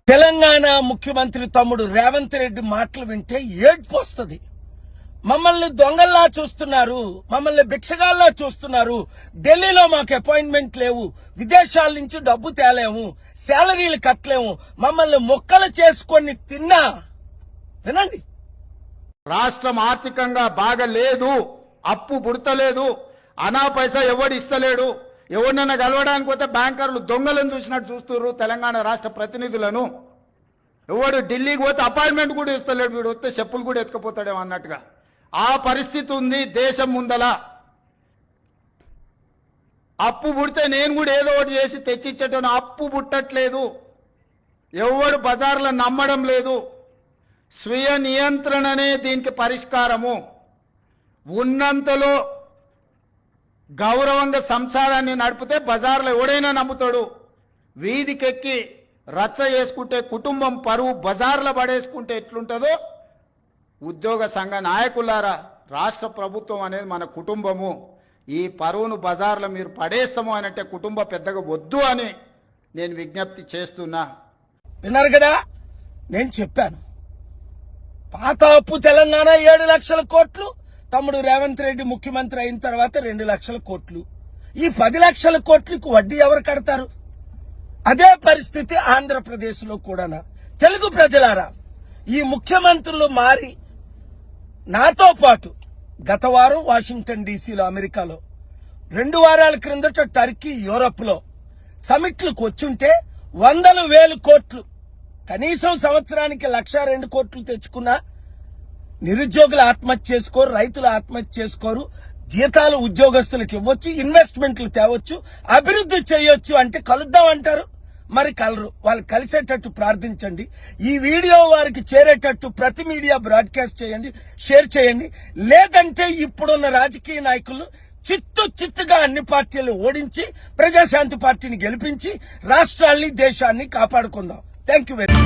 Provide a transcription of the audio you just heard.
తెలంగాణ ముఖ్యమంత్రి తమ్ముడు రేవంత్ రెడ్డి మాటలు వింటే ఏడ్పు వస్తుంది. మమ్మల్ని దొంగల్లా చూస్తున్నారు, మమ్మల్ని భిక్షగాల్లా చూస్తున్నారు, ఢిల్లీలో మాకు అపాయింట్మెంట్ లేవు, విదేశాల నుంచి డబ్బు తేలేము, శాలరీలు కట్టలేము, మమ్మల్ని మొక్కలు చేసుకొని తిన్నా. వినండి, రాష్ట్రం ఆర్థికంగా బాగా లేదు, అప్పు పుడతలేదు, అనా పైసా ఎవడు ఇస్తలేడు. ఎవరినైనా కలవడానికి పోతే బ్యాంకర్లు దొంగలను చూసినట్టు చూస్తున్నారు తెలంగాణ రాష్ట్ర ప్రతినిధులను. ఎవడు ఢిల్లీకి పోతే అపాయింట్మెంట్ కూడా ఇస్తలేడు, వీడు వస్తే చెప్పులు కూడా ఎత్తుకుపోతాడేమో అన్నట్టుగా ఆ పరిస్థితి ఉంది దేశం ముందల. అప్పు పుడితే నేను కూడా ఏదో ఒకటి చేసి తెచ్చిచ్చేటను, అప్పు పుట్టట్లేదు, ఎవడు బజార్లో నమ్మడం లేదు. స్వీయ నియంత్రణనే దీనికి పరిష్కారము. ఉన్నంతలో గౌరవంగా సంసారాన్ని నడిపితే బజార్లో ఎవడైనా నమ్ముతాడు. వీధికెక్కి రచ్చ చేసుకుంటే కుటుంబం పరువు బజార్లో పడేసుకుంటే ఎట్లుంటుందో, ఉద్యోగ సంఘ నాయకులారా, రాష్ట్ర ప్రభుత్వం అనేది మన కుటుంబము. ఈ పరువును బజార్లో మీరు పడేస్తాము అని అంటే కుటుంబ పెద్దగా వద్దు అని నేను విజ్ఞప్తి చేస్తున్నా. విన్నారు కదా, నేను చెప్పాను. పాత అప్పు తెలంగాణ 7 లక్షల కోట్లు, తమ్ముడు రేవంత్ రెడ్డి ముఖ్యమంత్రి అయిన తర్వాత 2 లక్షల కోట్లు. ఈ 10 లక్షల కోట్లకు వడ్డీ ఎవరు కడతారు? అదే పరిస్థితి ఆంధ్రప్రదేశ్ లో కూడా. తెలుగు ప్రజలారా, ఈ ముఖ్యమంత్రులు మారి నాతో పాటు గత వారం వాషింగ్టన్ డీసీలో, అమెరికాలో, 2 వారాల క్రిందట టర్కీ, యూరప్ లో సమిట్లకు వచ్చుంటే 100,000 కోట్లు, కనీసం సంవత్సరానికి 1,02 కోట్లు తెచ్చుకున్నా నిరుద్యోగులు ఆత్మహత్య చేసుకోరు, రైతులు ఆత్మహత్య చేసుకోరు, జీతాలు ఉద్యోగస్తులకు ఇవ్వచ్చు, ఇన్వెస్ట్మెంట్లు తేవచ్చు, అభివృద్ధి చేయొచ్చు. అంటే కలుద్దాం అంటారు, మరి కలరు. వాళ్ళు కలిసేటట్టు ప్రార్థించండి. ఈ వీడియో వారికి చేరేటట్టు ప్రతి మీడియా బ్రాడ్కాస్ట్ చేయండి, షేర్ చేయండి. లేదంటే ఇప్పుడున్న రాజకీయ నాయకులు చిత్తుగా అన్ని పార్టీలు ఓడించి ప్రజాశాంతి పార్టీని గెలిపించి రాష్ట్రాల్ని, దేశాన్ని కాపాడుకుందాం. Thank you very much.